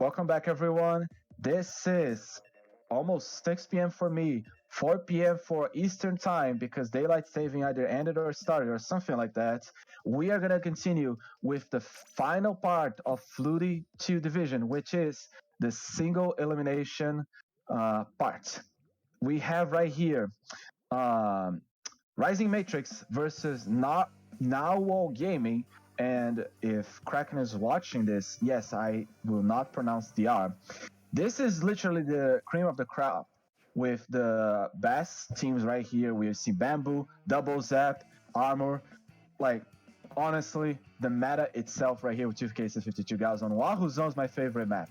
Welcome back, everyone. This is almost 6 p.m. for me, 4 p.m. for Eastern Time because daylight saving either ended or started or something like that. We are going to continue with the final part of FLUTI 2 division, which is the single elimination part. We have right here um, Rising Matrix versus Now Gaming. And if Kraken is watching this, yes, I will not pronounce the R. This is literally the cream of the crop with the best teams right here. We see Bamboo, Double Zap, Armor. Like, honestly, the meta itself right here with 2K 52 guys on Wahoo Zone is my favorite map.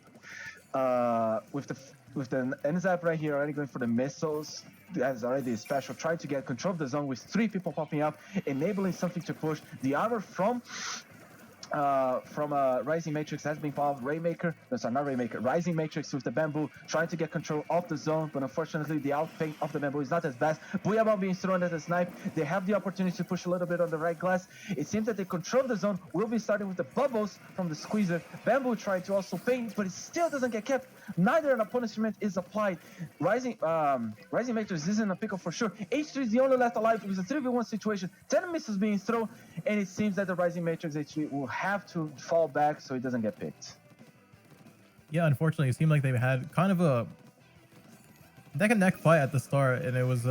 With the NZAP right here already going for the missiles. That's already special. Trying to get control of the zone with 3 people popping up, enabling something to push. The armor from Rising Matrix has been popped. Raymaker, no, sorry, not Raymaker. Rising Matrix with the bamboo trying to get control of the zone, but unfortunately the outpaint of the bamboo is not as best. Booyah being thrown at a snipe. They have the opportunity to push a little bit on the right glass. It seems that they control the zone. We'll be starting with the bubbles from the squeezer. Bamboo trying to also paint, but it still doesn't get kept. Neither an punishment is applied. Rising Matrix is in a pickle for sure. H3 is the only left alive. It was a 3v1 situation. 10 missiles being thrown, and it seems that the Rising Matrix H3 will have to fall back so he doesn't get picked. Yeah, unfortunately, it seemed like they had kind of a neck and neck fight at the start, and it was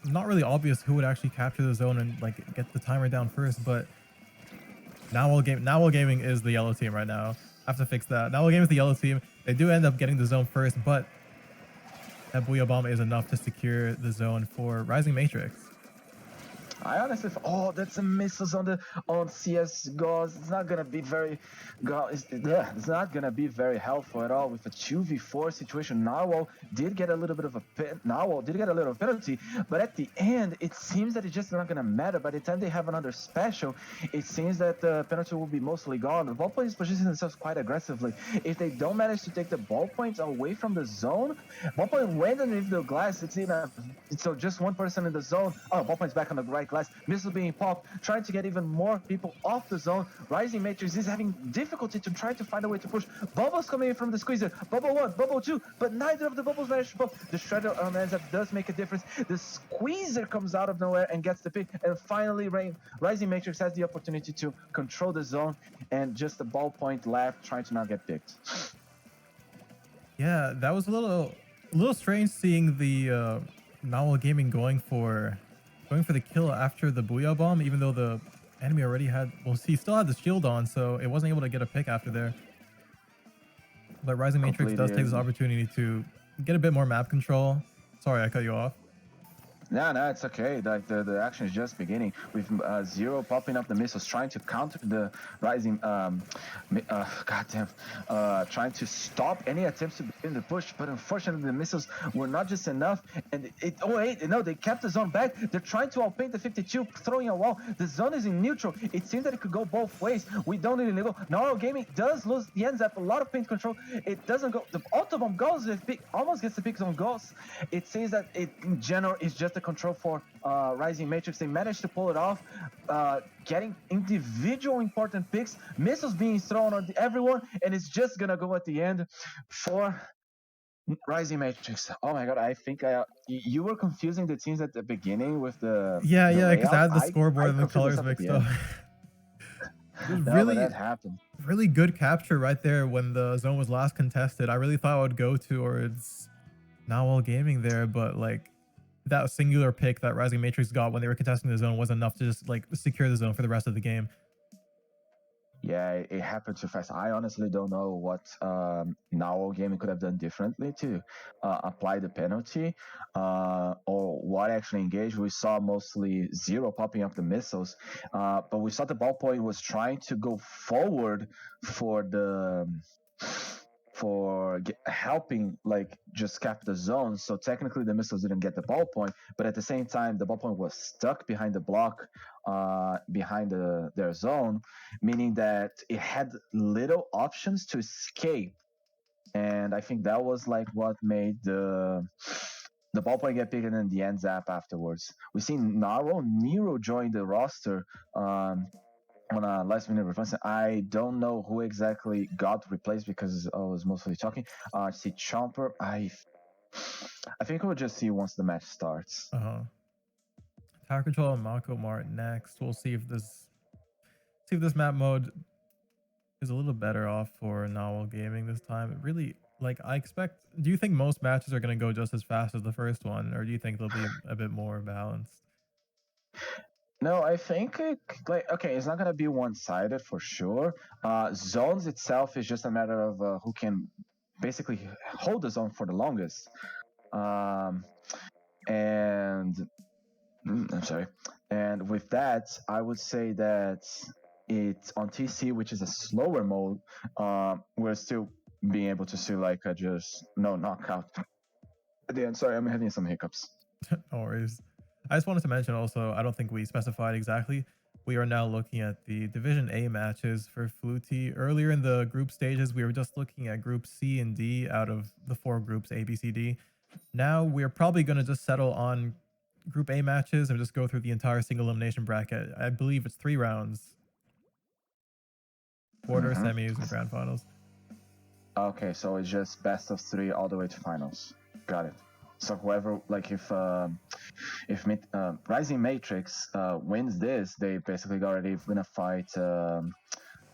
not really obvious who would actually capture the zone and like get the timer down first. But Now Gaming is the yellow team right now. I have to fix that. Now Gaming is the yellow team. They do end up getting the zone first, but that Booyah Bomb is enough to secure the zone for Rising Matrix. I honestly, that's a missiles on CS Gauze. It's not gonna be very, it's not gonna be very helpful at all with a 2v4 situation. Narwhal did get a little bit of a penalty, but at the end, it seems that it's just not gonna matter. By the time they have another special, it seems that the penalty will be mostly gone. The ballpoint is positioning themselves quite aggressively. If they don't manage to take the ballpoints away from the zone, ballpoint went underneath the glass. So just one person in the zone. Oh, ballpoint's back on the right glass. Missile being popped, trying to get even more people off the zone. Rising Matrix is having difficulty to try to find a way to push. Bubbles coming in from the squeezer. Bubble 1, Bubble 2, but neither of the bubbles managed to pop. The Shredder on NZF does make a difference. The squeezer comes out of nowhere and gets the pick. And finally, Rising Matrix has the opportunity to control the zone, and just the ballpoint left trying to not get picked. Yeah, that was a little strange seeing the Novel Gaming going for the kill after the Booyah Bomb, even though the enemy already had, well, he still had the shield on, so it wasn't able to get a pick after there. But Rising Matrix does take this opportunity to get a bit more map control. Sorry, I cut you off. No, it's okay. Like the action is just beginning with Zero popping up the missiles, trying to counter the Rising. Trying to stop any attempts to begin the push, but unfortunately the missiles were not just enough. And they kept the zone back. They're trying to outpaint the 52, throwing a wall. The zone is in neutral. It seems that it could go both ways. We don't need to go. Now Gaming does lose the ends up a lot of paint control. It doesn't go. The auto bomb goes with pick, almost gets the picks on goals. It seems that it in general is just a control for Rising Matrix. They managed to pull it off, getting individual important picks, missiles being thrown on everyone, and it's just gonna go at the end for Rising Matrix. Oh my god, I think you were confusing the teams at the beginning with the yeah, because I had the scoreboard and the colors mixed up. Really, that happened. Really good capture right there when the zone was last contested. I really thought I would go towards Now Gaming there, but like that singular pick that Rising Matrix got when they were contesting the zone was enough to just like secure the zone for the rest of the game. Yeah, it happened too fast. I honestly don't know what Now Gaming could have done differently to apply the penalty or what actually engaged. We saw mostly Zero popping up the missiles, but we saw the ballpoint was trying to go forward for helping like just cap the zone. So technically the missiles didn't get the ballpoint, but at the same time the ballpoint was stuck behind the block behind their zone, meaning that it had little options to escape. And I think that was like what made the ballpoint get picked and then the end zap afterwards. We seen Nero join the roster on a last minute replacement. I don't know who exactly got replaced because I was mostly talking. I see Chomper. I think we'll just see once the match starts. Tower Control and Mako Mart next. We'll see if this map mode is a little better off for Novel Gaming this time. It really, like, I expect. Do you think most matches are going to go just as fast as the first one, or do you think they'll be a bit more balanced? No, I think like okay, it's not gonna be one-sided for sure. Zones itself is just a matter of who can basically hold the zone for the longest. Um, and I'm sorry. And with that, I would say that it's on TC, which is a slower mode. We're still being able to see like a just no knockout at the end. Sorry, I'm having some hiccups. No worries. I just wanted to mention also, I don't think we specified exactly. We are now looking at the Division A matches for FLUTI. Earlier in the group stages, we were just looking at Group C and D out of the 4 groups A, B, C, D. Now we're probably going to just settle on Group A matches and just go through the entire single elimination bracket. I believe it's 3 rounds: quarter, Mm-hmm. semis, and grand finals. Okay, so it's just best of 3 all the way to finals. Got it. So whoever, like, if Rising Matrix wins this, they basically already gonna fight the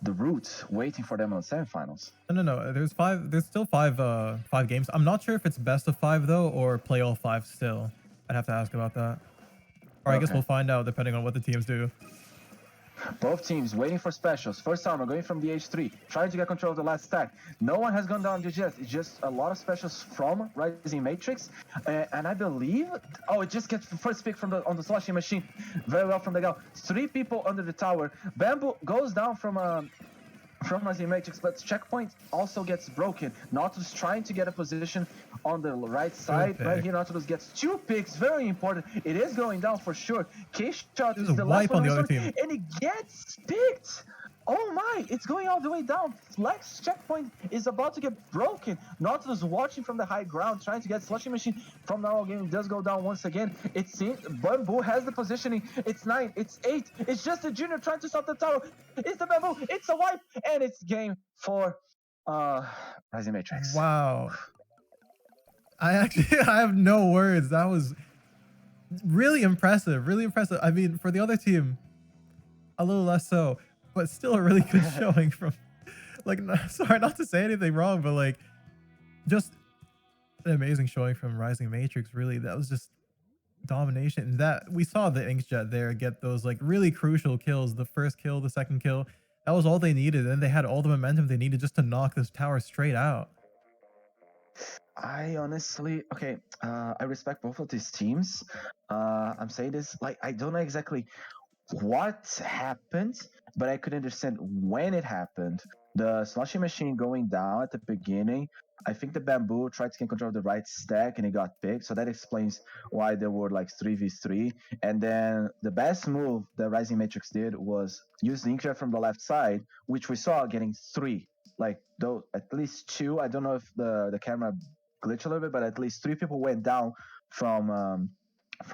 Root, waiting for them on the semifinals. No. There's still 5 games. I'm not sure if it's best of 5 though, or play all 5 still. I'd have to ask about that. Or I guess Okay. we'll find out depending on what the teams do. Both teams waiting for specials. First armor going from the H3, trying to get control of the last stack. No one has gone down just yet. It's just a lot of specials from Rising Matrix. And I believe, oh, it just gets the first pick from on the sloshing machine. Very well from the gal. 3 people under the tower. Bamboo goes down from Rising Matrix, but checkpoint also gets broken. Nautilus trying to get a position on the right side. Right here, Nautilus gets 2 picks. Very important. It is going down for sure. K-Shot is the last Wipe one on the other team. and it gets picked. Oh my, it's going all the way down. Flex checkpoint is about to get broken. Nautilus watching from the high ground, trying to get Slushing Machine from now game. Does go down once again. It seems Bamboo has the positioning. It's 9, it's 8. It's just a junior trying to stop the tower. It's the Bamboo, it's a wipe, and it's game for Rising Matrix. Wow. I have no words. That was really impressive. Really impressive. I mean, for the other team, a little less so, but still a really good showing from, like, sorry, not to say anything wrong, but like, just an amazing showing from Rising Matrix. Really, that was just domination. And that we saw the Inkjet there get those like really crucial kills. The first kill, the second kill. That was all they needed, and they had all the momentum they needed just to knock this tower straight out. I honestly, okay, I respect both of these teams. I'm saying this, like, I don't know exactly what happened, but I could understand when it happened. The slushing machine going down at the beginning. I think the Bamboo tried to get control of the right stack and it got picked. So that explains why there were like 3v3. And then the best move that Rising Matrix did was use the Inkjet from the left side, which we saw getting 3. Like, though, at least 2. I don't know if the camera glitched a little bit, but at least 3 people went down from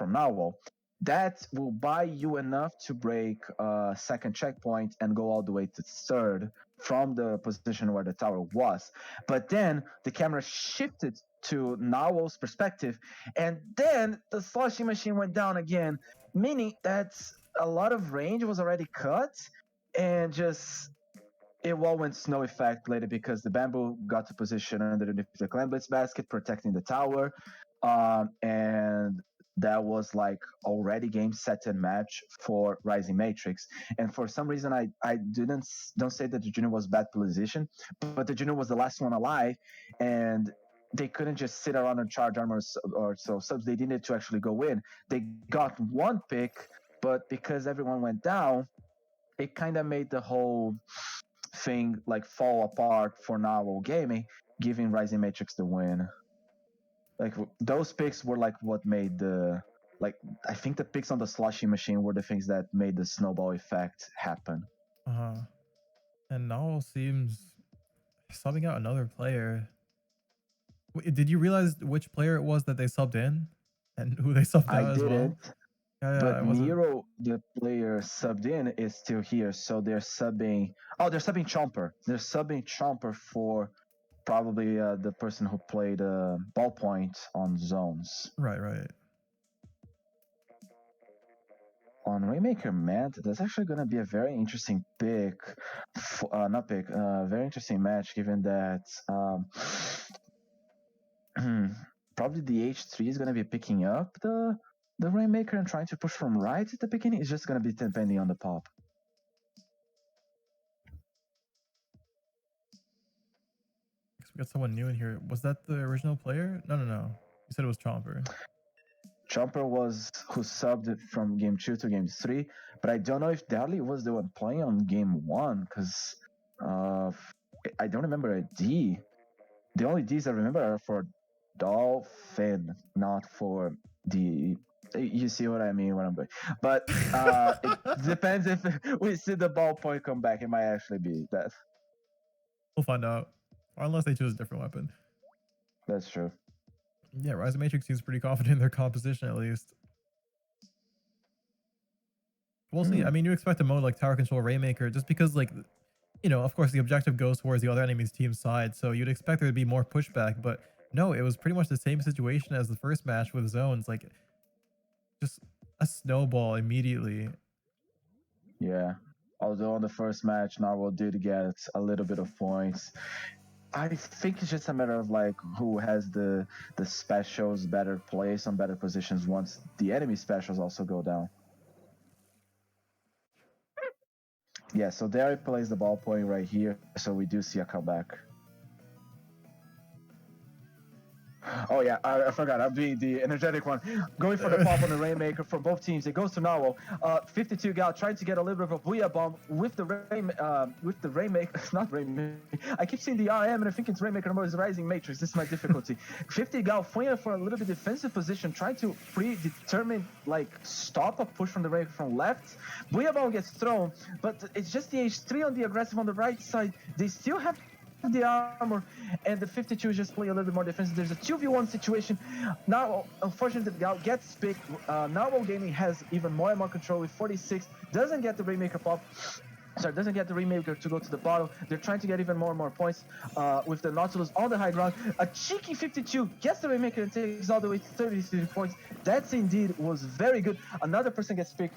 Narwhal. That will buy you enough to break a second checkpoint and go all the way to third from the position where the tower was. But then the camera shifted to Narwhal's perspective, and then the sloshing machine went down again, meaning that a lot of range was already cut, and just it all went snow effect later because the Bamboo got to position underneath the Clan Blitz basket, protecting the tower, and that was like already game set and match for Rising Matrix. And for some reason, I don't say that the junior was bad position, but the junior was the last one alive, and they couldn't just sit around and charge armors or so subs. They needed to actually go in. They got 1 pick, but because everyone went down, it kind of made the whole thing like fall apart for Novel Gaming, giving Rising Matrix the win. Like those picks were like what made the like I think the picks on the slushing machine were the things that made the snowball effect happen. And Novel seems subbing out another player. Did you realize which player it was that they subbed in and who they subbed out as well? Yeah, But I wasn't. Nero, the player subbed in, is still here, so they're subbing. Oh, they're subbing Chomper. They're subbing Chomper for probably the person who played ballpoint on zones. Right. On Rainmaker Manta, that's actually going to be a very interesting pick. Not pick, very interesting match, given that probably the H3 is going to be picking up the Rainmaker and trying to push from right at the beginning. It's just going to be depending on the pop. We got someone new in here. Was that the original player? No. You said it was Chomper. Chomper was who subbed it from game 2 to game 3, but I don't know if Dali was the one playing on game 1 because I don't remember a D. The only Ds I remember are for Dolphin, not for the. You see what I mean? What I'm going, but it depends if we see the ballpoint come back. It might actually be that. We'll find out, or unless they choose a different weapon. That's true. Yeah, Rise of Matrix seems pretty confident in their composition at least. We'll see. I mean, you expect a mode like Tower Control Rainmaker just because, like, you know, of course the objective goes towards the other enemy's team side, so you'd expect there to be more pushback, but no, it was pretty much the same situation as the first match with zones, like just a snowball immediately. Yeah. Although on the first match, Narwhal did get a little bit of points. I think it's just a matter of like who has the specials better place on better positions once the enemy specials also go down. Yeah, so there he plays the ballpoint right here, so we do see a comeback. Oh yeah, I forgot. I'm being the energetic one. Going for the pop on the Rainmaker from both teams. It goes to Narwhal. 52 Gal trying to get a little bit of a booyah bomb with the Rainmaker. Not Rainmaker. I keep seeing the RM and I think it's Rainmaker number is Rising Matrix. This is my difficulty. 50 Gal flying for a little bit defensive position, trying to predetermine like stop a push from the Rainmaker from left. Booyah bomb gets thrown, but it's just the H3 on the aggressive on the right side. They still have the armor, and the 52 just play a little bit more defensive. There's a 2v1 situation. Now, unfortunately, the Gal gets picked. Narwhal Gaming has even more and more control with 46. Doesn't get the Rainmaker pop. Sorry, doesn't get the Rainmaker to go to the bottom. They're trying to get even more and more points with the Nautilus on the high ground. A cheeky 52 gets the Rainmaker and takes all the way to 33 points. That's indeed was very good. Another person gets picked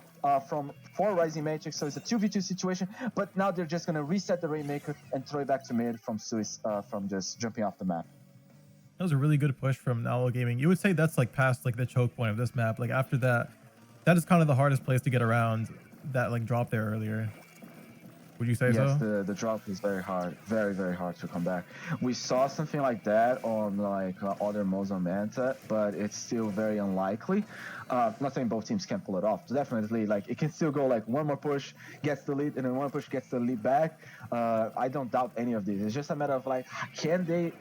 from 4 Rising Matrix, so it's a 2v2 situation. But now they're just going to reset the Rainmaker and throw it back to mid from Suis from just jumping off the map. That was a really good push from Narwhal Gaming. You would say that's like past like the choke point of this map. Like after that, that is kind of the hardest place to get around that like drop there earlier. Would you say so? Yes, the drop is very hard, very hard to come back. We saw something like that on like other modes on Manta, but it's still very unlikely. Not saying both teams can pull it off. Definitely, like it can still go like one more push gets the lead, and then one push gets the lead back. I don't doubt any of these. It's just a matter of like, can they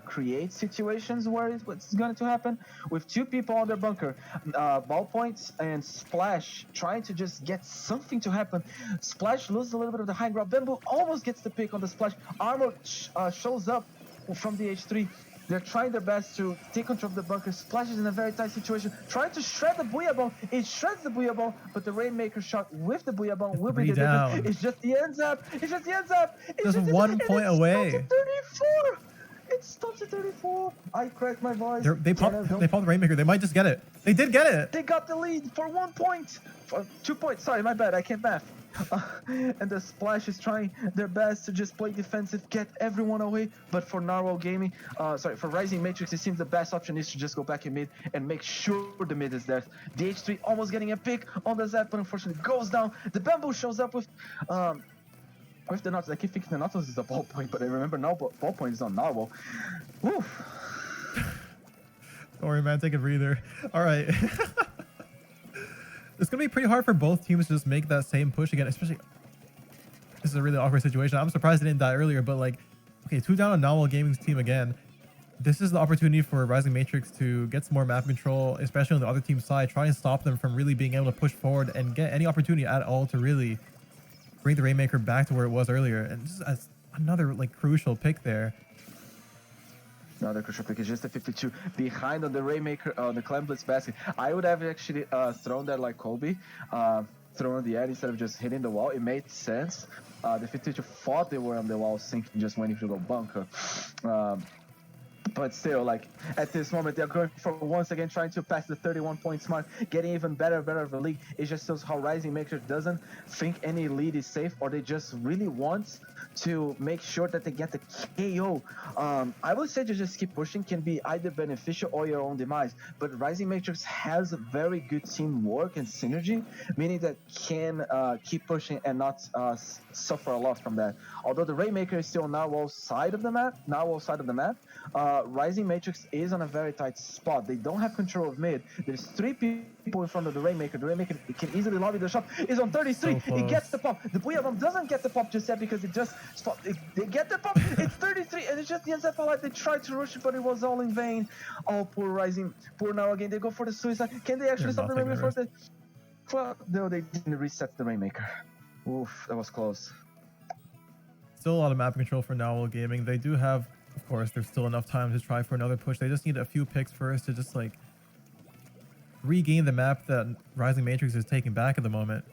create situations where it's going to happen with 2 people on their bunker, ballpoints and Splash trying to just get something to happen. Splash loses a little bit of the high ground. Bamboo almost gets the pick on the Splash. Armor shows up from the H3. They're trying their best to take control of the bunker. Splash is in a very tight situation, trying to shred the Booyah Bomb. It shreds the Booyah Bomb, but the Rainmaker shot with the Booyah Bomb will be the difference. It's just the ends up. It's just the ends up. It's just 1 point away. Stops at 34. It stops at 34. I cracked my voice. They popped the Rainmaker. They might just get it. They did get it. They got the lead for 1 point. For 2 points. Sorry, my bad. I can't math. And the Splash is trying their best to just play defensive, get everyone away. But for Narwhal Gaming, for Rising Matrix, it seems the best option is to just go back in mid and make sure the mid is there. The H3 almost getting a pick on the Zap, but unfortunately goes down. The Bamboo shows up with the Nautilus. I keep thinking the Nautilus is a ballpoint, but I remember now ballpoint is on Narwhal. Woof. Don't worry, man. Take a breather. All right. It's going to be pretty hard for both teams to just make that same push again, especially... This is a really awkward situation. I'm surprised they didn't die earlier, but like... Okay, 2 down on Narwhal Gaming's team again. This is the opportunity for Rising Matrix to get some more map control, especially on the other team's side. Try and stop them from really being able to push forward and get any opportunity at all to really bring the Rainmaker back to where it was earlier. And just as another like crucial pick there. Another crucial pick is just a 52 behind on the Rainmaker, on the Clam Blitz basket. I would have actually thrown that like Kobe, thrown the edge instead of just hitting the wall. It made sense. The 52 thought they were on the wall sinking, just waiting to go bunker. But still, like, at this moment, they're going for once again trying to pass the 31 points mark, getting even better of a lead. It just shows how Rising Maker doesn't think any lead is safe, or they just really want to make sure that they get the KO. I would say to just keep pushing can be either beneficial or your own demise, but Rising Matrix has a very good teamwork and synergy, meaning that can keep pushing and not suffer a lot from that. Although the Rainmaker is still now outside of the map, Rising Matrix is on a very tight spot. They don't have control of mid. There's 3 people in front of the Rainmaker. The Rainmaker can easily lobby the shot. Is on 33. So It gets the pop. The Booyah doesn't get the pop just yet because it just spot. They get the pop. It's 33, and it's just the NZF alive. They tried to rush it, but it was all in vain. Oh, poor Rising. Poor now again. They go for the suicide. Can they actually stop the Rainmaker for the? Well, no, they didn't reset the Rainmaker. Oof, that was close. Still a lot of map control for Narwhal Gaming. They do have, of course, there's still enough time to try for another push. They just need a few picks first to just like regain the map that Rising Matrix is taking back at the moment.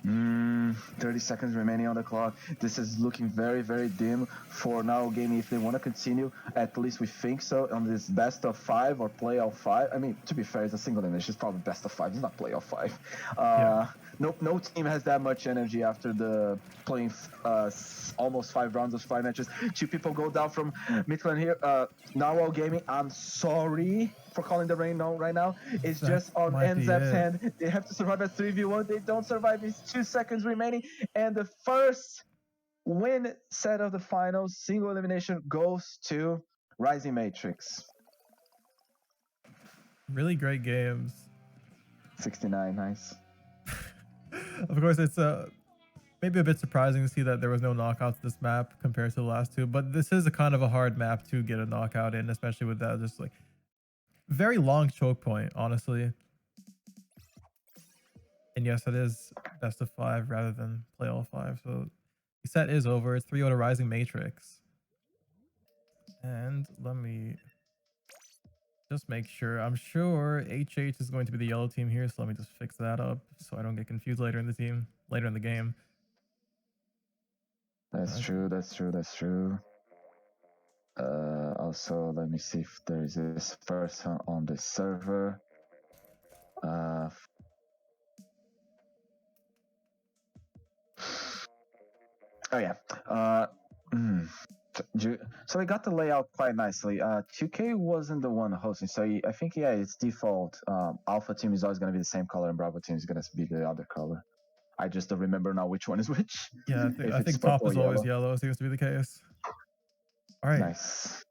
30 seconds remaining on the clock. This is looking very, very dim for Narwhal Gaming. If they want to continue, at least we think so, on this best of 5 or play of 5. I mean, to be fair, it's a single elimination. It's probably best of 5. It's not play of 5. Yeah. No team has that much energy after the playing almost 5 rounds of 5 matches. 2 people go down from Midland here. Narwhal Gaming, I'm sorry for calling the rain no right now. It's just on NZF's hand. They have to survive at 3v1. They don't survive. It's 2 seconds remaining. And the first win set of the finals, single elimination, goes to Rising Matrix. Really great games. 69, nice. Of course, it's maybe a bit surprising to see that there was no knockouts this map compared to the last 2, but this is a kind of a hard map to get a knockout in, especially with that just like very long choke point, honestly. And yes, it is best of 5 rather than play all 5. So the set is over. It's 3-0 to Rising Matrix. And let me just make sure. I'm sure HH is going to be the yellow team here, so let me just fix that up so I don't get confused later in the game. That's true. Also, let me see if there is this person on the server. Oh yeah. So we got the layout quite nicely. 2K wasn't the one hosting, so I think it's default. Alpha team is always going to be the same color, and Bravo team is going to be the other color. I just don't remember now which one is which. Yeah, I think top is always yellow. Seems to be the case. All right. Nice.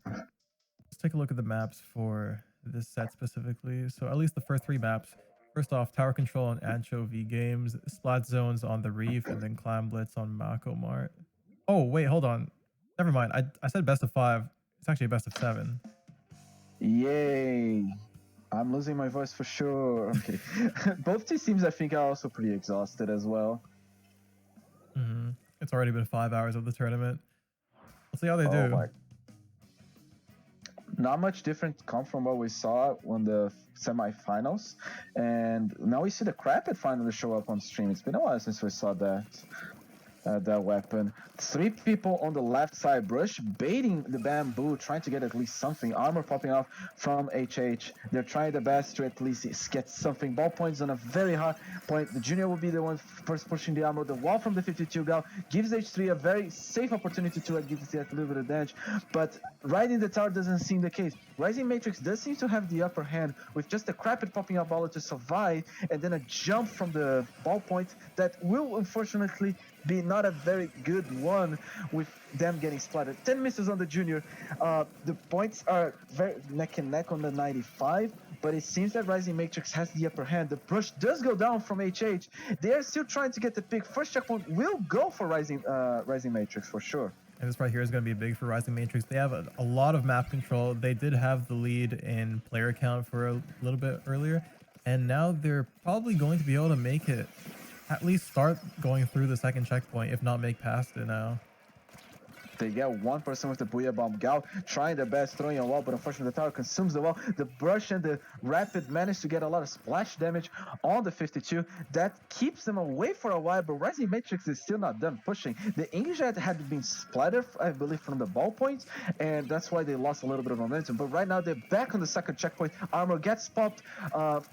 Let's take a look at the maps for this set specifically. So at least the first 3 maps. First off, Tower Control on Anchovy Games, Splat Zones on the Reef, and then Clam Blitz on Mako Mart. Oh, wait, hold on. Never mind. I said best of 5. It's actually a best of 7. Yay. I'm losing my voice for sure. Okay. Both these teams, I think, are also pretty exhausted as well. It's already been 5 hours of the tournament. Let's see how they do. Not much different come from what we saw on the semifinals, and now we see the Crapid finally show up on stream. It's been a while since we saw that weapon. 3 people on the left side brush, baiting the bamboo, trying to get at least something. Armor popping off from HH. They're trying their best to at least get something. Ball points on a very hard point. The junior will be the one first pushing the armor. The wall from the 52 gal gives H3 a very safe opportunity to get a little bit of damage, but riding the tower doesn't seem the case. Rising Matrix does seem to have the upper hand with just a Crapid popping up baller to survive, and then a jump from the ball point that will unfortunately be not a very good one, with them getting splattered. 10 misses on the junior. The points are very neck and neck on the 95, but it seems that Rising Matrix has the upper hand. The push does go down from HH. They are still trying to get the pick. First checkpoint will go for Rising Matrix for sure. And this right here is going to be big for Rising Matrix. They have a lot of map control. They did have the lead in player count for a little bit earlier, and now they're probably going to be able to make it, at least start going through the second checkpoint, if not make past it now. They get 1% with the Booyah Bomb. Gal trying their best, throwing a wall, but unfortunately the tower consumes the wall. The brush and the rapid manage to get a lot of splash damage on the 52. That keeps them away for a while, but Rising Matrix is still not done pushing. The Inkjet had been splattered, I believe, from the ball points, and that's why they lost a little bit of momentum. But right now they're back on the second checkpoint. Armor gets popped.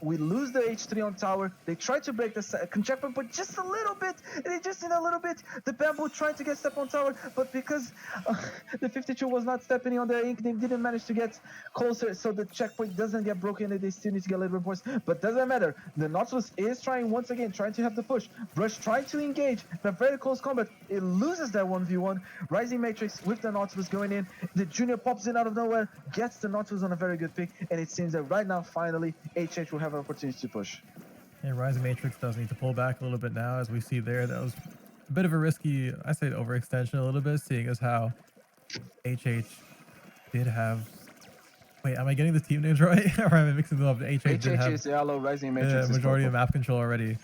We lose the H3 on tower. They try to break the second checkpoint, but just a little bit. They just need a little bit. The Bamboo trying to get step on tower, but because the 52 was not stepping on the ink, they didn't manage to get closer, so the checkpoint doesn't get broken, and they still need to get a little bit more. But doesn't matter. The Nautilus is trying once again, trying to have the push. Brush trying to engage in a very close combat. It loses that 1v1. Rising Matrix with the Nautilus going in. The Junior pops in out of nowhere, gets the Nautilus on a very good pick, and it seems that right now, finally, HH will have an opportunity to push. And Rising Matrix does need to pull back a little bit now, as we see there. That was a bit of a risky, I say, overextension a little bit, seeing as how HH did have... Wait, am I getting the team names right? Or am I mixing them up? HH did have is yellow, Rising Matrix the is majority of purple. map control already. It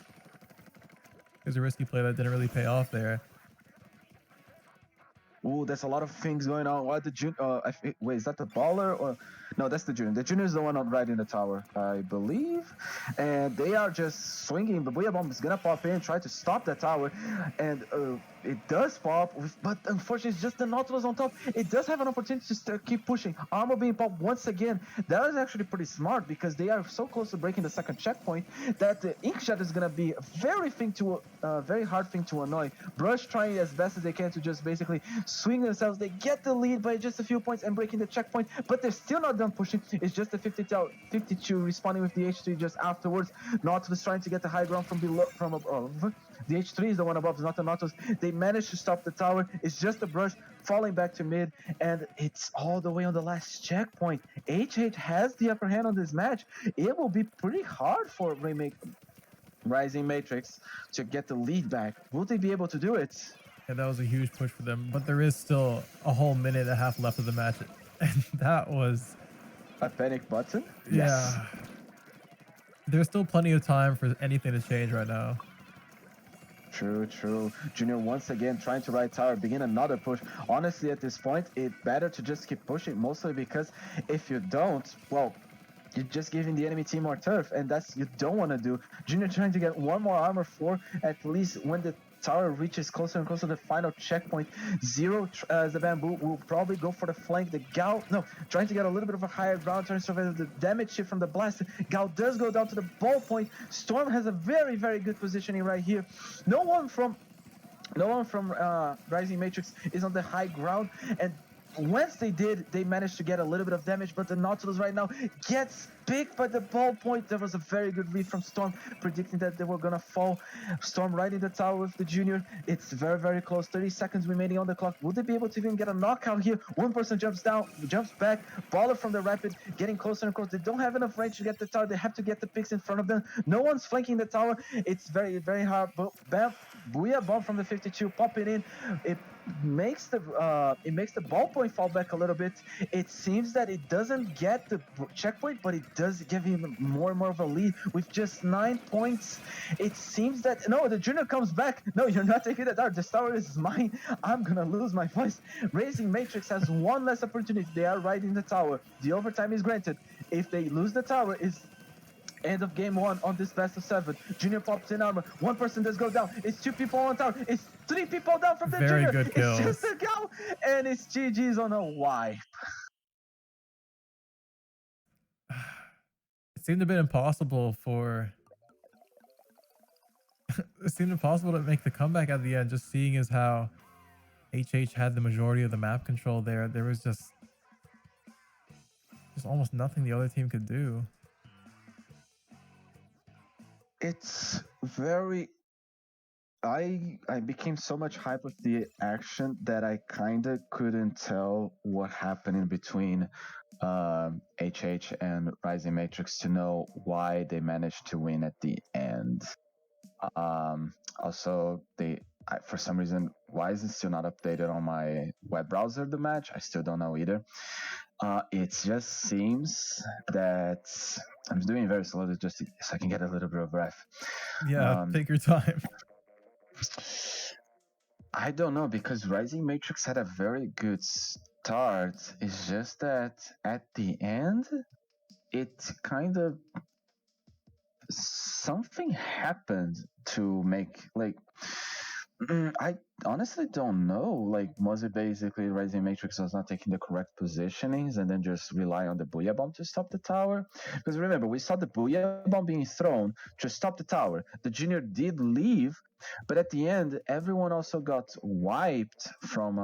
was a risky play that didn't really pay off there. Ooh, there's a lot of things going on. What the junior? Wait, is that the baller or no? That's the junior. The junior is the one on right in the tower, I believe. And they are just swinging. The Booyah Bomb is gonna pop in, try to stop that tower, and it does pop. But unfortunately, it's just the Nautilus on top. It does have an opportunity to keep pushing. Armor being popped once again. That is actually pretty smart because they are so close to breaking the second checkpoint that the Inkjet is gonna be a very hard thing to annoy. Brush trying as best as they can to just basically swing themselves. They get the lead by just a few points and breaking the checkpoint, but they're still not done pushing. It's just the 52 responding with the H3 just afterwards. Nautilus trying to get the high ground from below, from above. The H3 is the one above, it's not the Nautilus. They managed to stop the tower. It's just the Brush falling back to mid, and it's all the way on the last checkpoint. HH has the upper hand on this match. It will be pretty hard for Rising Matrix to get the lead back. Will they be able to do it? Yeah, that was a huge push for them, but there is still a whole minute and a half left of the match, and that was a panic button. Yeah, yes. There's still plenty of time for anything to change right now. True. Junior once again trying to ride tower, begin another push. Honestly, at this point, it's better to just keep pushing, mostly because if you don't, well, you're just giving the enemy team more turf, and that's you don't want to do. Junior trying to get one more armor 4, at least when the tower reaches closer and closer to the final checkpoint. Zero as the Bamboo will probably go for the flank. The Gal, no, trying to get a little bit of a higher ground, trying to survive the damage shift from the blast. Gal does go down to the ball point. Storm has a very good positioning right here. No one from Rising Matrix is on the high ground, and once they did, they managed to get a little bit of damage, but the Nautilus right now gets picked by the ball point. There was a very good read from Storm, predicting that they were gonna fall. Storm right in the tower with the junior. It's very close. 30 seconds remaining on the clock. Will they be able to even get a knockout here? One person jumps down, jumps back. Baller from the rapid, getting closer and closer. They don't have enough range to get the tower. They have to get the picks in front of them. No one's flanking the tower. It's very hard. Bam, Booyah Bomb from the 52, pop it in. It makes the ball point fall back a little bit. It seems that it doesn't get the checkpoint, but it does give him more and more of a lead with just 9 points. It seems that no, the junior comes back. No, you're not taking the tower. This tower is mine. I'm gonna lose my voice. Rising Matrix has one less opportunity. They are right in the tower. The overtime is granted. If they lose the tower, it's end of game 1 on this best of 7. Junior pops in armor. One person does go down. It's 2 people on tower. It's 3 people down from the junior. Good kills. It's just a go, and it's GG's on a wipe. It seemed a bit impossible for... it seemed impossible to make the comeback at the end, just seeing as how HH had the majority of the map control there. There was just almost nothing the other team could do. It's very... I became so much hype with the action that I kind of couldn't tell what happened in between HH and Rising Matrix to know why they managed to win at the end. Also, for some reason, why is it still not updated on my web browser, the match? I still don't know either. It just seems that I'm doing very slowly just so I can get a little bit of breath. Yeah, take your time. I don't know because Rising Matrix had a very good start. It's just that at the end, it kind of something happened to make like I honestly don't know. Like, was it basically Rising Matrix was not taking the correct positionings and then just rely on the Booyah Bomb to stop the tower? Because remember, we saw the Booyah Bomb being thrown to stop the tower. The Junior did leave, but at the end, everyone also got wiped from.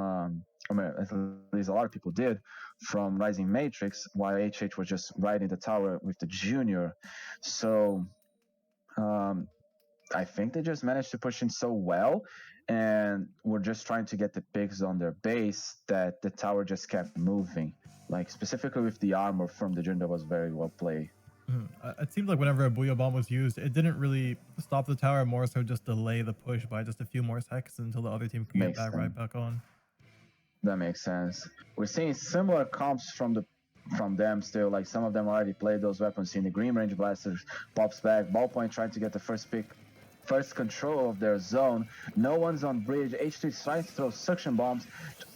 I mean, at least a lot of people did from Rising Matrix, while HH was just riding the tower with the Junior. So um, I think they just managed to push in so well, and were just trying to get the pigs on their base that the tower just kept moving. Like specifically with the armor from the Jin that was very well played. It seemed like whenever a Booyah Bomb was used, it didn't really stop the tower, more so just delay the push by just a few more seconds until the other team could get Makes back sense. right back on. That makes sense. We're seeing similar comps from them still. Like some of them already played those weapons. Seeing the Green Range Blasters pops back, Ballpoint trying to get the first pick, first control of their zone. No one's on bridge. H3 is trying to throw suction bombs.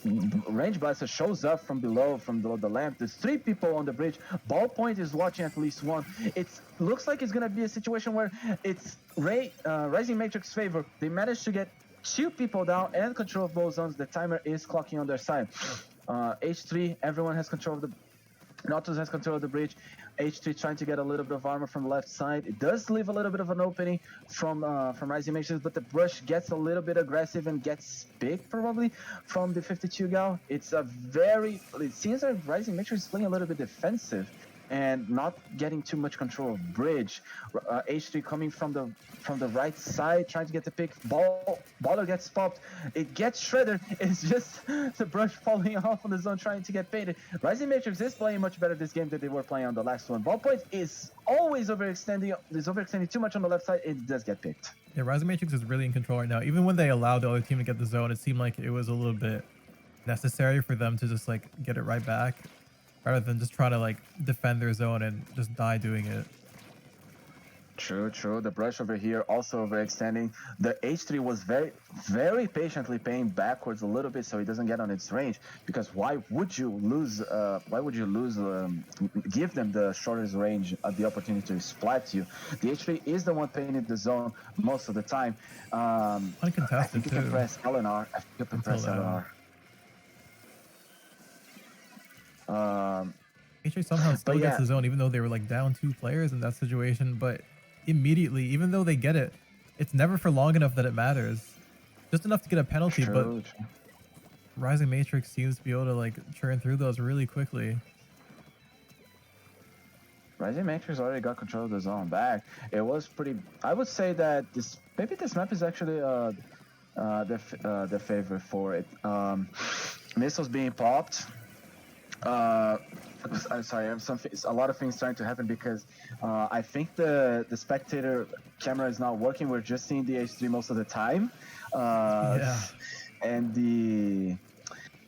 Range Blaster shows up from below the lamp. There's 3 people on the bridge. Ballpoint is watching at least one. It looks like it's gonna be a situation where it's Rising Matrix favor. They managed to get 2 people down and control of both zones. The timer is clocking on their side. H3, everyone has control of the Nautilus has control of the bridge. H3 trying to get a little bit of armor from the left side. It does leave a little bit of an opening from Rising Matrix, but the brush gets a little bit aggressive and gets big probably from the 52 gal. It seems like Rising Matrix is playing a little bit defensive and not getting too much control of bridge. H3 coming from the right side, trying to get the pick. Baller gets popped. It gets shredded. It's just the brush falling off on the zone, trying to get painted. Rising Matrix is playing much better this game than they were playing on the last one. Ballpoint is always overextending too much on the left side. It does get picked. Yeah, Rising Matrix is really in control right now. Even when they allowed the other team to get the zone, it seemed like it was a little bit necessary for them to just like get it right back, rather than just try to like defend their zone and just die doing it. True. The brush over here also overextending. The H3 was very patiently paying backwards a little bit so he doesn't get on its range. Because why would you lose? Give them the shortest range the opportunity to splat you. The H3 is the one painting the zone most of the time. Uncontested I think you too. can press LNR. I think you can press LNR. HA somehow still gets yeah. the zone, even though they were like down 2 players in that situation. But immediately, even though they get it, it's never for long enough that it matters. Just enough to get a penalty, but Rising Matrix seems to be able to like churn through those really quickly. Rising Matrix already got control of the zone back. It was pretty. I would say that this map is actually the favorite for it. Missiles being popped. I'm sorry, a lot of things trying to happen because I think the spectator camera is not working. We're just seeing the H3 most of the time.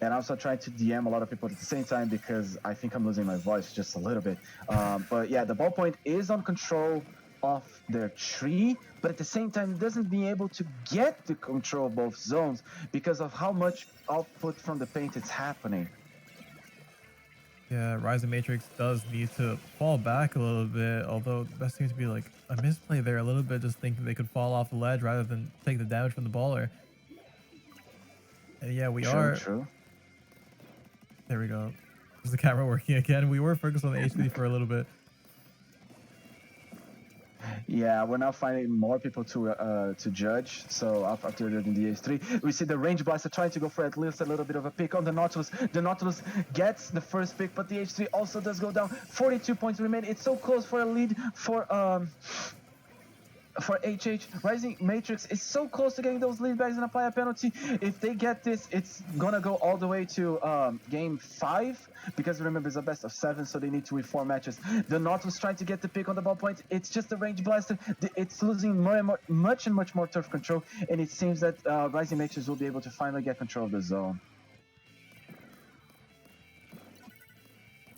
And also trying to DM a lot of people at the same time because I think I'm losing my voice just a little bit. But yeah, the Ballpoint is on control of their tree, but at the same time doesn't be able to get the control of both zones because of how much output from the paint it's happening. Yeah, Rising Matrix does need to fall back a little bit, although that seems to be like a misplay there a little bit, just thinking they could fall off the ledge rather than take the damage from the baller. And yeah, True. There we go. Is the camera working again? We were focused on the HD for a little bit. Yeah, we're now finding more people to judge. So after judging the H3, we see the Range Blaster trying to go for at least a little bit of a pick on the Nautilus. The Nautilus gets the first pick, but the H3 also does go down. 42 points remain. It's so close for a lead for HH. Rising Matrix is so close to getting those lead bags and apply a penalty. If they get this, it's gonna go all the way to game 5, because remember it's a best of 7, so they need to win 4 matches. The Nautilus trying to get the pick on the Ballpoint. It's just a Range Blaster. It's losing much more turf control, and it seems that Rising Matrix will be able to finally get control of the zone.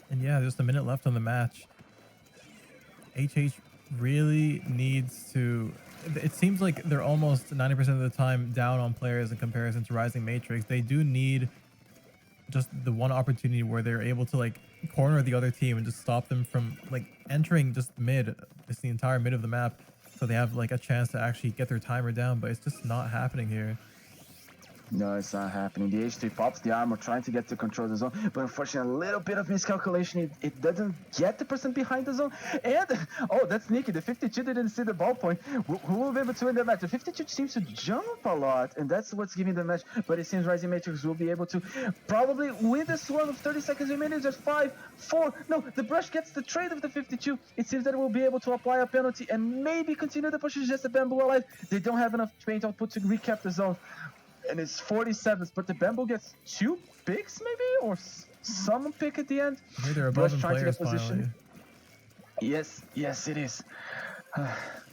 And yeah, just a minute left on the match. HH really needs to. It seems like they're almost 90% of the time down on players in comparison to Rising Matrix. They do need just the one opportunity where they're able to like corner the other team and just stop them from like entering just mid, just the entire mid of the map, so they have like a chance to actually get their timer down. But it's just not happening here. No, it's not happening. The H3 pops the armor, trying to get to control the zone, but unfortunately, a little bit of miscalculation. It doesn't get the person behind the zone. And, oh, that's sneaky. The 52 didn't see the ball point. Who will be able to win the match? The 52 seems to jump a lot, and that's what's giving the match. But it seems Rising Matrix will be able to probably win the swarm of 30 seconds remaining. Just 5, 4. No, the brush gets the trade of the 52. It seems that it will be able to apply a penalty and maybe continue the push. It's just the Bamboo alive. They don't have enough paint output to recap the zone. And it's 47s, but the Bamboo gets 2 picks maybe, or some pick at the end. I think they're above in players finally. Yes, it is.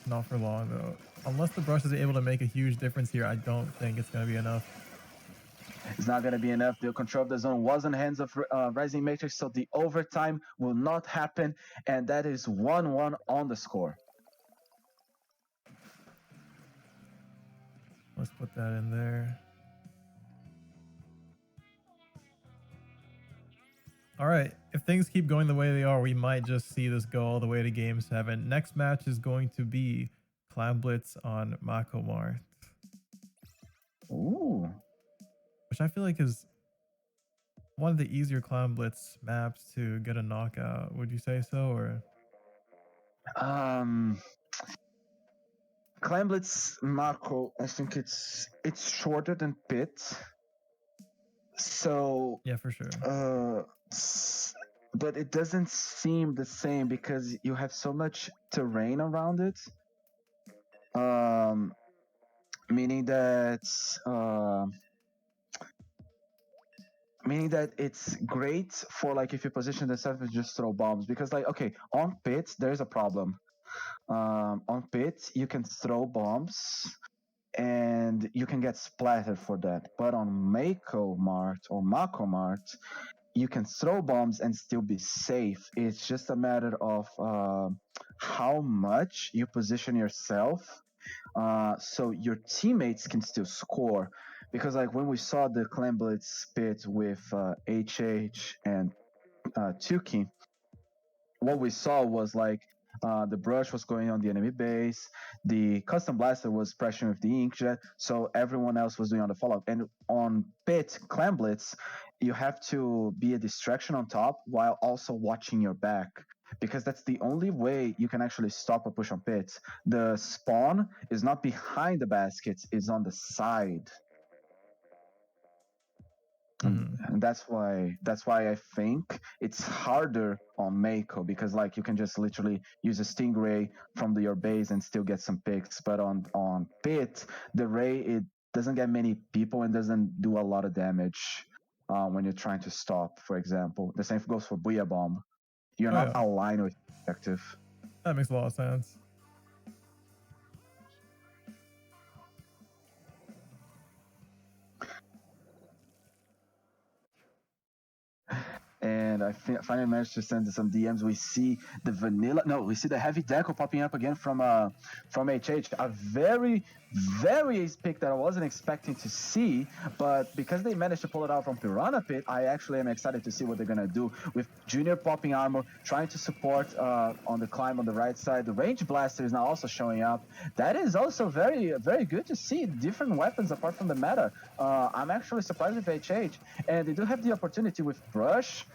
Not for long though. Unless the brush is able to make a huge difference here, I don't think it's going to be enough. It's not going to be enough. The control of the zone was in hands of Rising Matrix, so the overtime will not happen, and that is 1-1 on the score. Let's put that in there. All right, if things keep going the way they are, we might just see this go all the way to Game 7. Next match is going to be Cloud Blitz on Mako Mart. Ooh. Which I feel like is one of the easier Cloud Blitz maps to get a knockout. Would you say so, or? Cloud Blitz Mako, I think it's shorter than Pit. So yeah, for sure. But it doesn't seem the same because you have so much terrain around it. Meaning that it's great for like if you position the surface just throw bombs, because like okay, on Pit there's a problem. On Pit you can throw bombs and you can get splattered for that, but on Mako Mart or Mako Mart you can throw bombs and still be safe. It's just a matter of how much you position yourself so your teammates can still score. Because like when we saw the Clan Blitz Pit with HH and Tuki, what we saw was like the brush was going on the enemy base, the custom blaster was pressuring with the inkjet, so everyone else was doing on the follow-up. And on Pit Clan Blitz, you have to be a distraction on top while also watching your back, because that's the only way you can actually stop a push on Pit. The spawn is not behind the baskets, it's on the side. And that's why I think it's harder on Mako, because like you can just literally use a Stingray from your base and still get some picks. But on Pit, the Ray, it doesn't get many people and doesn't do a lot of damage when you're trying to stop, for example. The same goes for Booyah Bomb. You're not aligned with the objective. That makes a lot of sense. And I finally managed to send some DMs. We see the vanilla. No, we see the heavy deco popping up again from HH. A very, very ace pick that I wasn't expecting to see, but because they managed to pull it out from Piranha Pit, I actually am excited to see what they're gonna do with Junior popping armor, trying to support on the climb on the right side. The range blaster is now also showing up. That is also very, very good to see different weapons apart from the meta. I'm actually surprised with HH, and they do have the opportunity with Brush.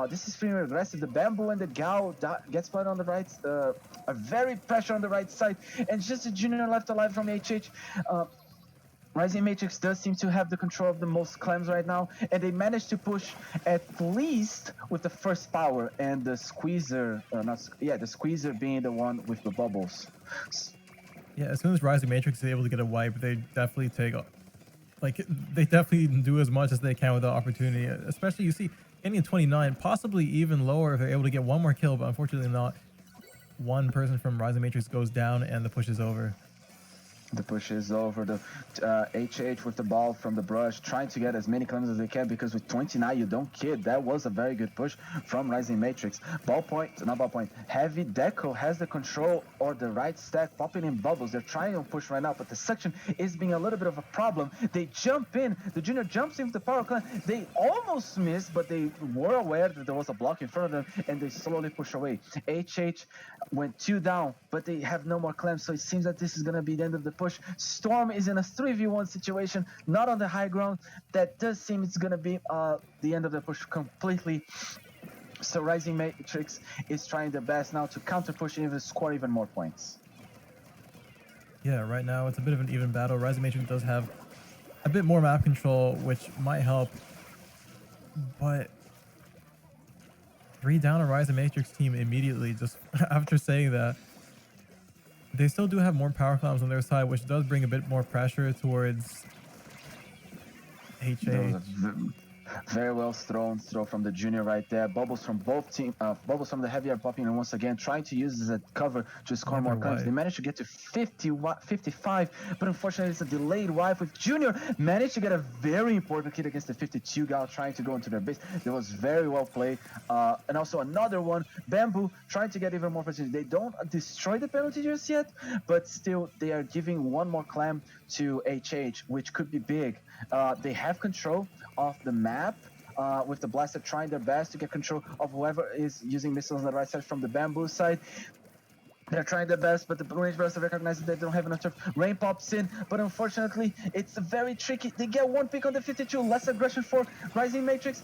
This is pretty aggressive. The Bamboo and the Gao gets put on the right, a very pressure on the right side, and just a Junior left alive from HH. Rising Matrix does seem to have the control of the most clams right now, and they managed to push at least with the first power and the squeezer, the squeezer being the one with the bubbles. Yeah, as soon as Rising Matrix is able to get a wipe, they definitely they definitely do as much as they can with the opportunity. Especially, you see, getting a 29, possibly even lower if they're able to get one more kill, but unfortunately not. One person from Rising Matrix goes down and the push is over. The push is over. The HH with the ball from the brush, trying to get as many claims as they can, because with 29, you don't kid. That was a very good push from Rising Matrix. Not ball point. Heavy Deco has the control or the right stack, popping in bubbles. They're trying to push right now, but the section is being a little bit of a problem. They jump in. The junior jumps in with the power clan. They almost missed, but they were aware that there was a block in front of them, and they slowly push away. HH went 2 down, but they have no more clams, so it seems that this is going to be the end of the push. Storm is in a 3v1 situation, not on the high ground. That does seem it's going to be the end of the push completely. So Rising Matrix is trying their best now to counter push and even score even more points. Yeah, right now it's a bit of an even battle. Rising Matrix does have a bit more map control, which might help, but 3 down a Rising Matrix team immediately just after saying that. They still do have more power clams on their side, which does bring a bit more pressure towards HH. Very well throw from the junior right there. Bubbles from both teams. Bubbles from the heavy are popping, and once again trying to use this as a cover to score more claims. They managed to get to 55, but unfortunately it's a delayed wipe with junior. Managed to get a very important hit against the 52 gal trying to go into their base. It was very well played. And also another one, Bamboo trying to get even more precision. They don't destroy the penalty just yet, but still they are giving one more clam to HH, which could be big. They have control of the map, with the blaster trying their best to get control of whoever is using missiles on the right side from the Bamboo side. They're trying their best, but the range blaster recognizes they don't have enough turf. Rain pops in, but unfortunately it's very tricky. They get one pick on the 52, less aggression for Rising Matrix.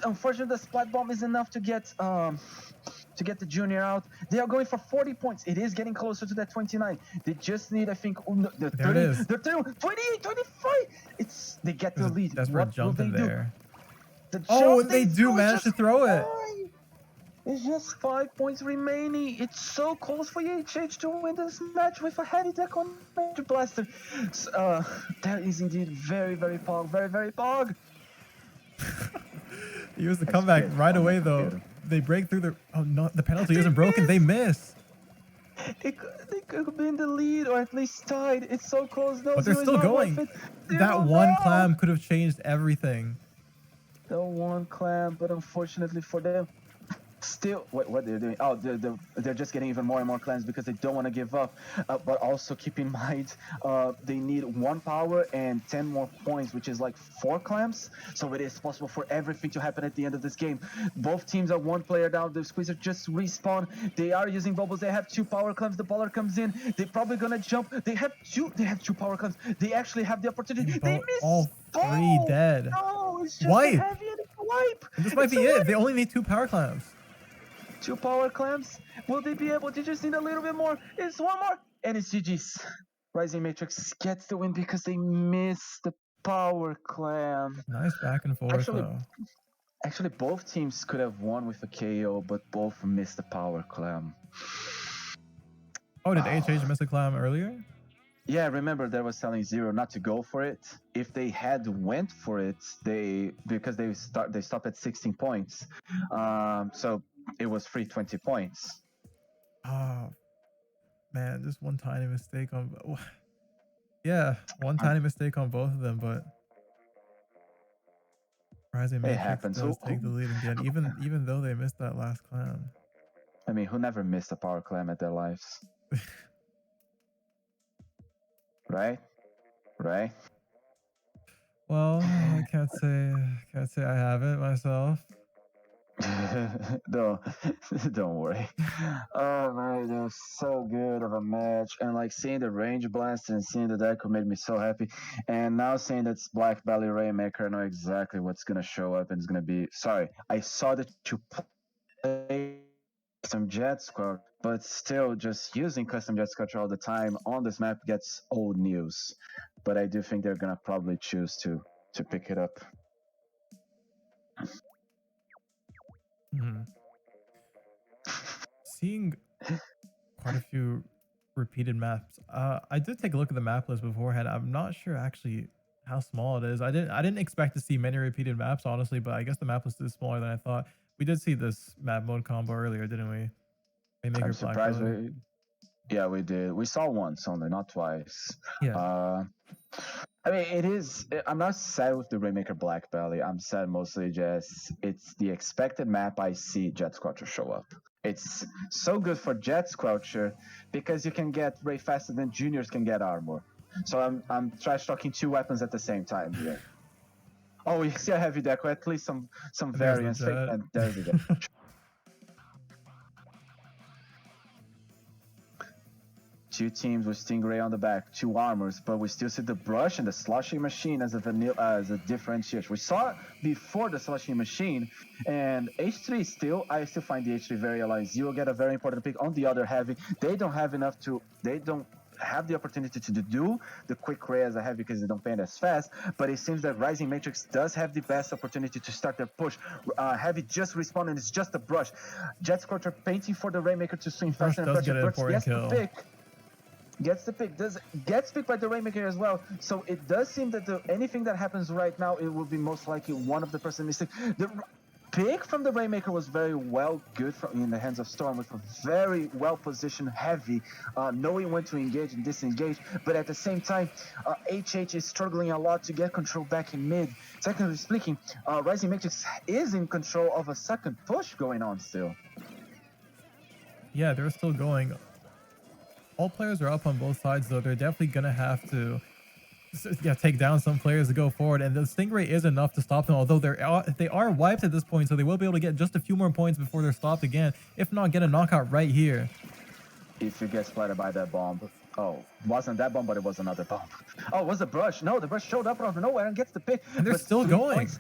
Unfortunately, the splat bomb is enough to get the junior out. They are going for 40 points. It is getting closer to that 29. They just need, I think, the 30, the 30, 28, 25. They get the lead. Desperate jump in there. Oh, they do manage to throw it. It's just 5 points remaining. It's so close for HH to win this match with a heavy deck on Major Blaster. That is indeed very, very pog. Very, very pog. Use the comeback right away, though. They break through the... Oh, no. The penalty isn't broken. They miss. They could have been the lead or at least tied. It's so close, though. But they're still going. That one clam could have changed everything. The one clam, but unfortunately for them, still, what they're doing? Oh, they're just getting even more and more clams because they don't want to give up. But also keep in mind, they need 1 power and 10 more points, which is like 4 clams. So it is possible for everything to happen at the end of this game. Both teams are 1 player down. The Squeezer just respawn. They are using bubbles. They have 2 power clams. The baller comes in. They're probably gonna jump. They have 2 power clams. They actually have the opportunity. They miss all 3 dead. No, it's just wipe. A heavy wipe. This might be it. They only need 2 power clams. 2 power clams. Will they be able to just need a little bit more? It's 1 more, and it's GG's. Rising Matrix gets the win because they missed the power clam. Nice back and forth, though. Actually, both teams could have won with a KO, but both missed the power clam. Oh, did HH miss a clam earlier? Yeah, remember there was telling Zero not to go for it. If they had went for it, because they stopped at 16 points. So it was free 20 points. Oh man, just one tiny mistake on. Yeah, one tiny mistake on both of them, but Rising Matrix does take the lead again, even though they missed that last clam. I mean, who never missed a power clam at their lives? Right? Well, I can't say I haven't myself. No, don't worry. Oh man, it was so good of a match, and like seeing the range blast and seeing the deck made me so happy. And now seeing that's Black Belly Rainmaker, I know exactly what's gonna show up, and it's gonna be. Sorry, I saw that you play custom jet squad, but still just using custom jet squad all the time on this map gets old news. But I do think they're gonna probably choose to pick it up. Seeing quite a few repeated maps. I did take a look at the map list beforehand. I'm not sure actually how small it is. I didn't expect to see many repeated maps, honestly, but I guess the map list is smaller than I thought. We did see this map mode combo earlier, didn't we? I'm surprised. Yeah, we did. We saw once only, not twice. Yeah. I mean, it is. I'm not sad with the Rainmaker Black Belly. I'm sad mostly just it's the expected map I see Jet Squelcher show up. It's so good for Jet Squelcher because you can get way faster than juniors can get armor. So I'm trash talking two weapons at the same time here. Oh, we see a heavy deck, or at least some And variance. there's the And jet. there's the jet. Two teams with Stingray on the back, two armors, but we still see the brush and the slushing machine as a vanilla as a differentiator. We saw it before the slushing machine, and H3 still, I still find the H3 very aligned. Zero get a very important pick on the other heavy. They don't have enough to, they don't have the opportunity to do the quick ray as a heavy because they don't paint as fast, but it seems that Rising Matrix does have the best opportunity to start their push. Heavy just respawned and it's just a brush. Jet Scorcher painting for the Rainmaker to swing Brush faster and does get pressure. an Burst important gets kill. the pick. Gets the pick, gets picked by the Rainmaker as well. So it does seem that anything that happens right now, it will be most likely one of the person missing. The pick from the Rainmaker was very well good in the hands of Storm with a very well positioned heavy, knowing when to engage and disengage. But at the same time, HH is struggling a lot to get control back in mid. Technically speaking, Rising Matrix is in control of a second push going on still. Yeah, they're still going. All players are up on both sides, though. They're definitely going to have to take down some players to go forward. And the Stingray is enough to stop them, although they are wiped at this point, so they will be able to get just a few more points before they're stopped again. If not, get a knockout right here. If you get splattered by that bomb. Oh, wasn't that bomb, but it was another bomb. Oh, it was the brush. No, the brush showed up out of nowhere and gets the pick. And they're still going.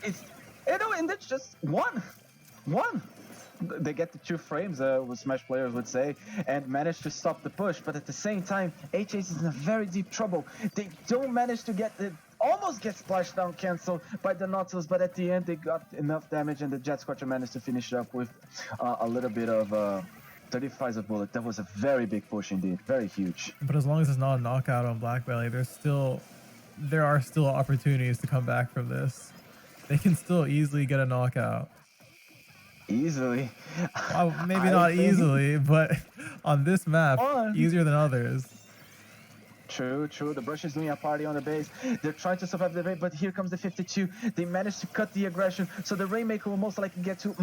And it's just one. They get the 2 frames, what Smash players would say, and manage to stop the push. But at the same time, HH is in a very deep trouble. They don't manage to almost get splashed down canceled by the Nautilus, but at the end they got enough damage, and the Jet Squelcher managed to finish it up with a little bit of 35 of bullet. That was a very big push indeed, very huge. But as long as it's not a knockout on Black Belly, there are still opportunities to come back from this. They can still easily get a knockout. Easily. Well, maybe not easily, but on this map, easier than others. True. The Brush is doing a party on the base. They're trying to survive the raid, but here comes the 52. They managed to cut the aggression, so the Rainmaker will most likely get to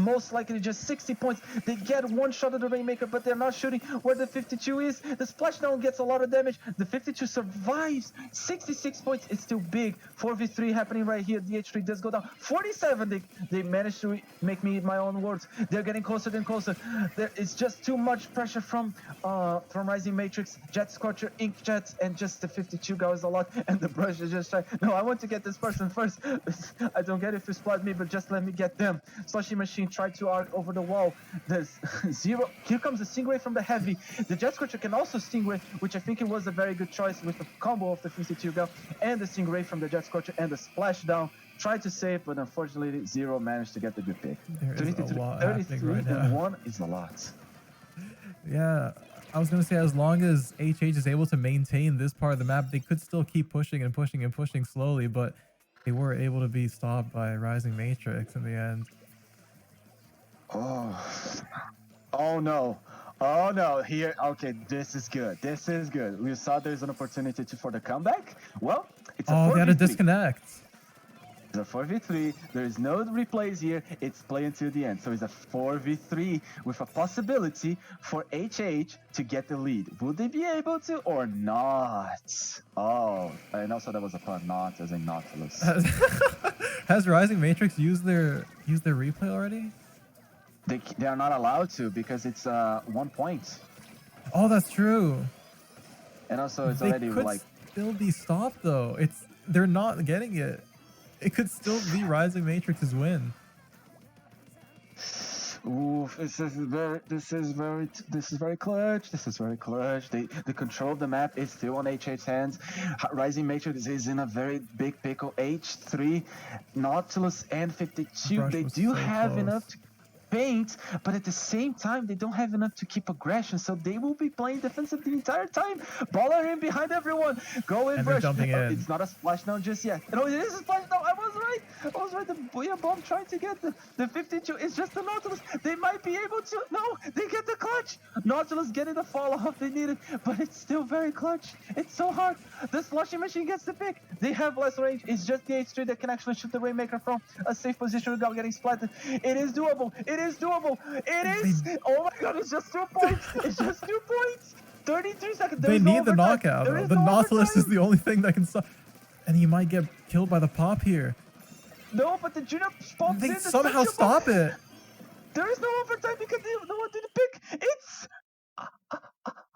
just 60 points. They get one shot of the Rainmaker, but they're not shooting where the 52 is. The splashdown gets a lot of damage. The 52 survives. 66 points. It's still big. 4v3 happening right here. The H3 does go down. 47. They managed to make me eat my own words. They're getting closer and closer. There is just too much pressure from Rising Matrix, Jet Scorcher, Inkjet, and just the 52 goes a lot, and the Brush is just trying. No, I want to get this person first. I don't get if you spot me, but just let me get them. Slushy Machine tried to arc over the wall. There's Zero. Here comes the Stingray from the heavy. The Jet Scorcher can also Stingray, which I think it was a very good choice with the combo of the 52 go and the Stingray from the Jet Scorcher and the splashdown. Tried to save, but unfortunately Zero managed to get the good pick. There is a lot happening right now. 1 is a lot. Yeah, I was going to say, as long as HH is able to maintain this part of the map, they could still keep pushing and pushing and pushing slowly, but they were able to be stopped by Rising Matrix in the end. Oh no, here, okay, this is good. We saw there's an opportunity for the comeback. Well, it's a 4v3. They had to disconnect. It's a 4v3. There is no replays here. It's play until the end. So it's a 4v3 with a possibility for HH to get the lead. Will they be able to or not? Oh, and also that was a pun, not as in Nautilus. Has Rising Matrix used their replay already? They are not allowed to because it's 1 point. Oh, that's true. And also it's already like still be stopped though. They're not getting it. It could still be Rising Matrix's win. Oof, this is very clutch. The control of the map is still on HH's hands. Rising Matrix is in a very big pickle. H3, Nautilus, and 52. They do have enough to paint, but at the same time, they don't have enough to keep aggression, so they will be playing defensive the entire time. Baller in behind everyone. Go in, And they're rush. jumping in. It's not a splash down just yet. No, it is a splash down. I was right. The Booyah Bomb trying to get the 52. It's just the Nautilus. They might be able to. No, they get the clutch. Nautilus getting the fall off they needed, but it's still very clutch. It's so hard. The slushing machine gets the pick. They have less range. It's just the H3 that can actually shoot the Rainmaker from a safe position without getting splatted. It is doable. It is doable. It is. Oh my god, it's just 2 points. It's just 2 points. 33 seconds. They need the knockout. The Nautilus is the only thing that can stop. And he might get killed by the pop here. No, but the Junior pops in. They somehow stop it. There is no overtime because no one did the pick. It's.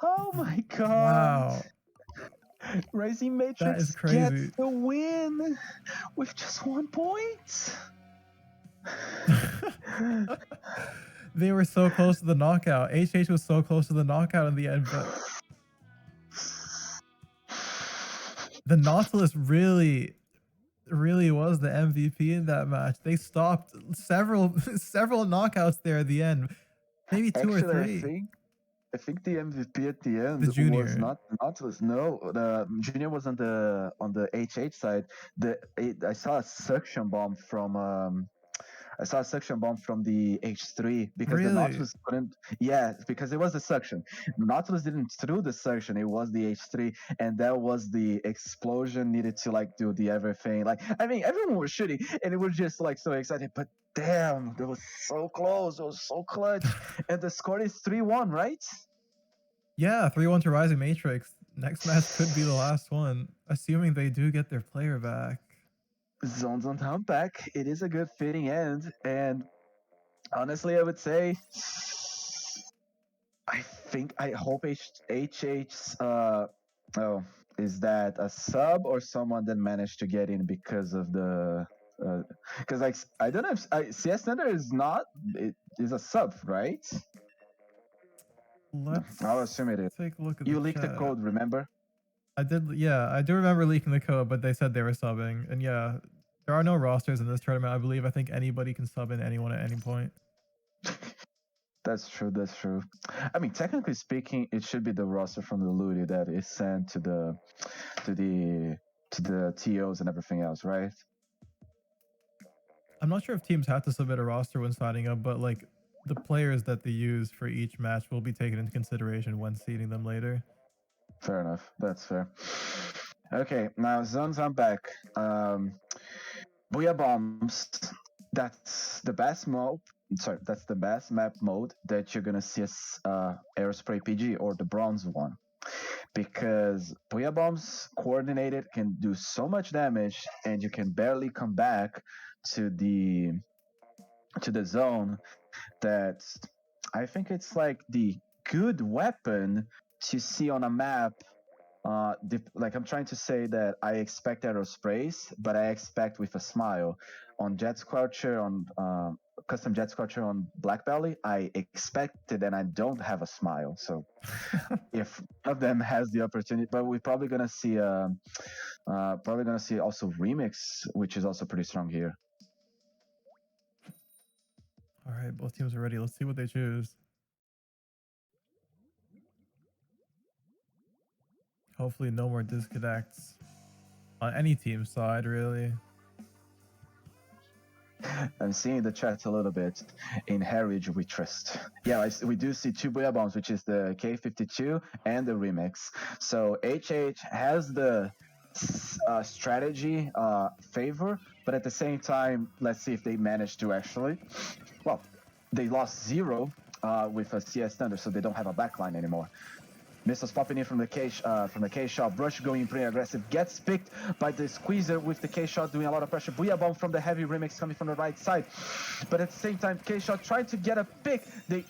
Oh my god. Wow. Rising Matrix That is crazy. gets the win with just 1 point. They were so close to the knockout. HH was so close to the knockout in the end, but the Nautilus really was the MVP in that match. They stopped several knockouts there at the end, maybe two or three. I think the MVP at the end The Junior was not the Nautilus. No, the Junior was on the HH side. I saw a suction bomb from the H3 because the Nautilus couldn't. Yeah, because it was the suction. Nautilus didn't through the suction. It was the H3, and that was the explosion needed to like do the everything. Like I mean, everyone was shooting, and it was just like so excited. But damn, it was so close. It was so clutch, and the score is 3-1, right? Yeah, 3-1 to Rising Matrix. Next match could be the last one, assuming they do get their player back. Zones on time back. It is a good fitting end, and honestly, I would say, I hope HH's is that a sub or someone that managed to get in because of the because like I don't know if CS Thunder is not, it is a sub, right? I'll assume it is. Take a look at you leaked the code, remember? I did, yeah, I do remember leaking the code, but they said they were subbing, and yeah, there are no rosters in this tournament, I believe. I think anybody can sub in anyone at any point. That's true. That's true. I mean, technically speaking, it should be the roster from the LUTI that is sent to the TOs and everything else, right? I'm not sure if teams have to submit a roster when signing up, but like the players that they use for each match will be taken into consideration when seeding them later. Fair enough. That's fair. Okay, now zones, I'm back. Booyah Bombs. That's the best mode. Sorry, that's the best map mode that you're gonna see as Aerospray PG or the bronze one, because Booyah Bombs coordinated can do so much damage, and you can barely come back to the zone. That I think it's like the good weapon to see on a map. Like I'm trying to say that I expect Aerosprays, but I expect with a smile. On Jet Squelcher, on custom Jet Squelcher on Black Belly, I expected, and I don't have a smile. So if one of them has the opportunity, but we're probably gonna see also Remix, which is also pretty strong here. All right, both teams are ready. Let's see what they choose. Hopefully no more disconnects on any team side, really. I'm seeing the chat a little bit. In Heritage we trust. Yeah, we do see two Booyah Bombs, which is the K52 and the Remix. So HH has the strategy favor, but at the same time, let's see if they manage to actually. Well, they lost 0 with a CS Thunder, so they don't have a backline anymore. Missiles popping in from the K shot. Brush going pretty aggressive. Gets picked by the Squeezer with the K shot doing a lot of pressure. Booyah Bomb from the heavy Remix coming from the right side. But at the same time, K shot trying to get a pick. The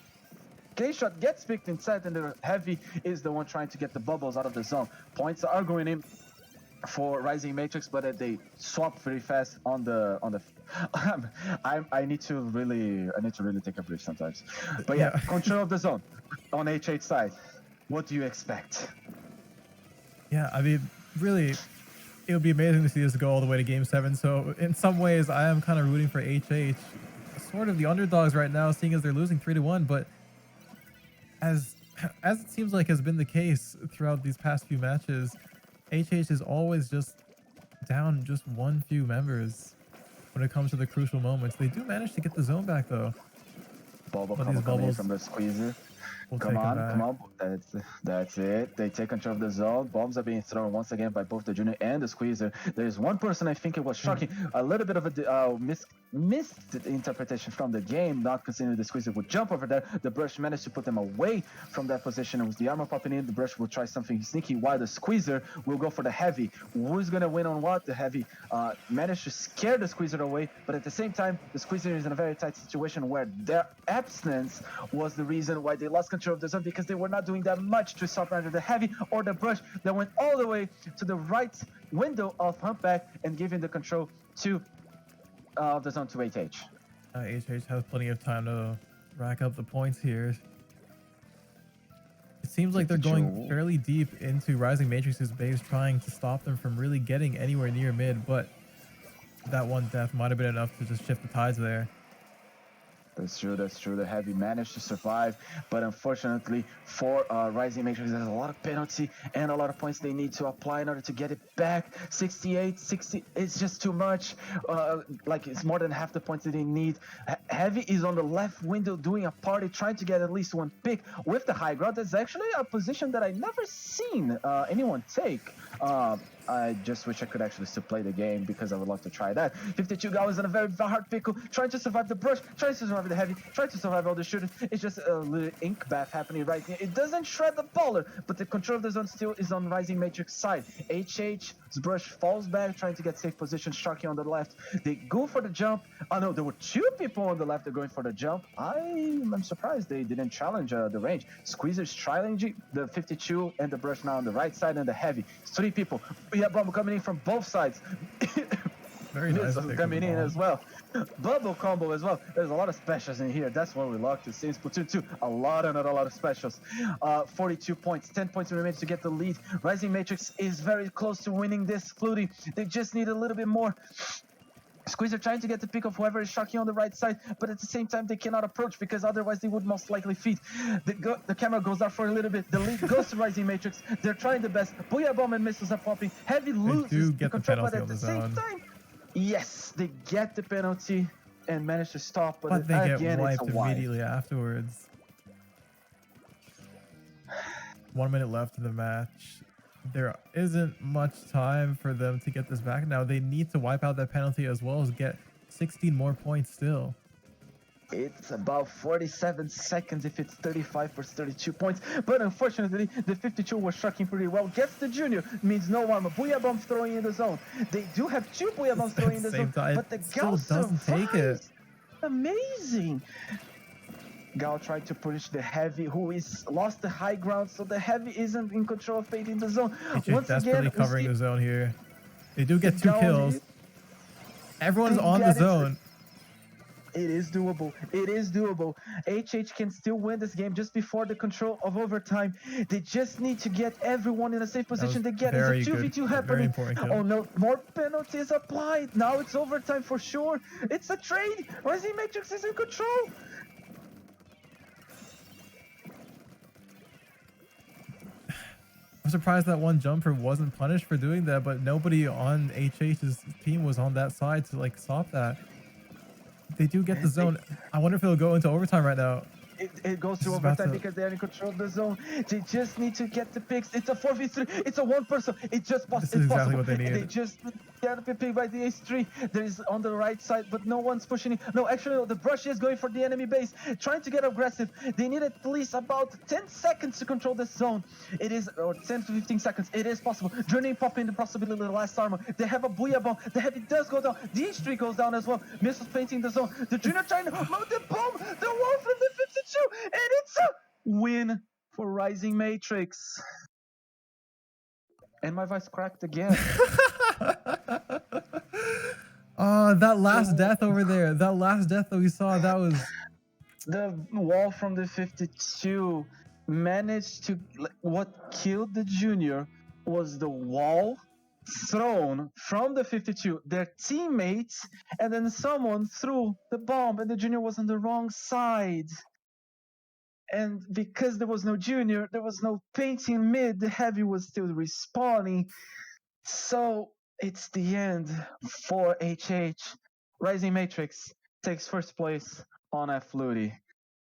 K shot gets picked inside, and the heavy is the one trying to get the bubbles out of the zone. Points are going in for Rising Matrix, but they swap very fast on the. I need to really take a breath sometimes. But yeah, control of the zone on HH side. What do you expect? Yeah, I mean, really, it would be amazing to see this go all the way to Game 7. So in some ways, I am kind of rooting for HH sort of the underdogs right now, seeing as they're losing 3-1. But as it seems like has been the case throughout these past few matches, HH is always just down just one few members when it comes to the crucial moments. They do manage to get the zone back though. Bubble But these coming in bubbles from the squeezer. will Come take them on, back. come on. That's it. They take control of the zone. Bombs are being thrown once again by both the junior and the squeezer. There's one person I think it was shocking. A little bit of a missed interpretation from the game, not considering the squeezer would jump over there. The brush managed to put them away from that position. It was the armor popping in. The brush will try something sneaky while the squeezer will go for the heavy. Who's going to win on what? The heavy managed to scare the squeezer away, but at the same time, the squeezer is in a very tight situation where their absence was the reason why they lost control of the zone, because they were not doing that much to stop either the heavy or the brush that went all the way to the right window of Humpback and giving the control to the zone to HH. HH has plenty of time to rack up the points here. It seems like they're going fairly deep into Rising Matrix's base, trying to stop them from really getting anywhere near mid, but that one death might have been enough to just shift the tides there. That's true, that's true. The heavy managed to survive, but unfortunately for Rising Matrix, there's a lot of penalty and a lot of points they need to apply in order to get it back. 68, 60, it's just too much. Like, it's more than half the points that they need. Heavy is on the left window doing a party, trying to get at least one pick with the high ground. That's actually a position that I never seen anyone take. I just wish I could actually still play the game, because I would love to try that. 52 Gal is in a very hard pickle, trying to survive the brush, trying to survive the heavy, trying to survive all the shooting. It's just a little ink bath happening right here. It doesn't shred the baller, but the control of the zone still is on Rising Matrix side. HH's brush falls back, trying to get safe position. Sharky on the left. They go for the jump. Oh no, there were two people on the left that are going for the jump. I'm surprised they didn't challenge the range. Squeezer's challenging the 52 and the brush now on the right side, and the heavy. It's three people. We have bomb coming in from both sides. Very nice. Coming in as well. Bubble combo as well. There's a lot of specials in here. That's what we love to see in Splatoon 2. A lot of specials. 42 points, 10 points remains to get the lead. Rising Matrix is very close to winning this FLUTI. They just need a little bit more. Squeezer trying to get the pick of whoever is shocking on the right side, but at the same time they cannot approach, because otherwise they would most likely feed. The camera goes out for a little bit. The lead goes to Rising Matrix. They're trying the best. Booyah Bomb and missiles are popping. Heavy loses the control, but at the same time, yes, they get the penalty and manage to stop. But they again, get wiped immediately afterwards. 1 minute left in the match. There isn't much time for them to get this back now. They need to wipe out that penalty as well as get 16 more points still. It's about 47 seconds if it's 35 for 32 points. But unfortunately, the 52 was shocking pretty well. Gets the junior, means no armor. Booyah Bomb throwing in the zone. They do have two Booyah Bombs throwing in the zone, but the Gal doesn't take it. Amazing. Gal tried to push the heavy, who is lost the high ground, so the heavy isn't in control of fate in the zone. Once desperately again, covering the zone here. They do get two kills. Everyone's on the zone. It is doable. It is doable. HH can still win this game just before the control of overtime. They just need to get everyone in a safe position. They get it's a 2v2 happening. Oh no, more penalties applied. Now it's overtime for sure. It's a trade. Rising Matrix is in control. I'm surprised that one jumper wasn't punished for doing that, but nobody on HH's team was on that side to like stop that. They do get the zone. I wonder if it'll go into overtime right now. It goes to overtime because they're in control of the zone. They just need to get the picks. It's a 4v3. It's a one person. It's just possible. This is exactly what they need. They just get the pick by the H3. There is on the right side, but no one's pushing it. No, actually, the brush is going for the enemy base, trying to get aggressive. They need at least about 10 seconds to control this zone. It is, or 10 to 15 seconds. It is possible. Journey popping the possibility of the last armor. They have a Booyah Bomb. The heavy does go down. The H3 goes down as well. Missiles painting the zone. The junior trying to mount the bomb. The wall from the 52. And it's a win for Rising Matrix. And my voice cracked again. That last death over there. That last death that we saw, that was... The wall from the 52 managed to... What killed the junior was the wall thrown from the 52, their teammates, and then someone threw the bomb, and the junior was on the wrong side. And because there was no junior, there was no painting mid, the heavy was still respawning. So it's the end for HH. Rising Matrix takes first place on FLUTI.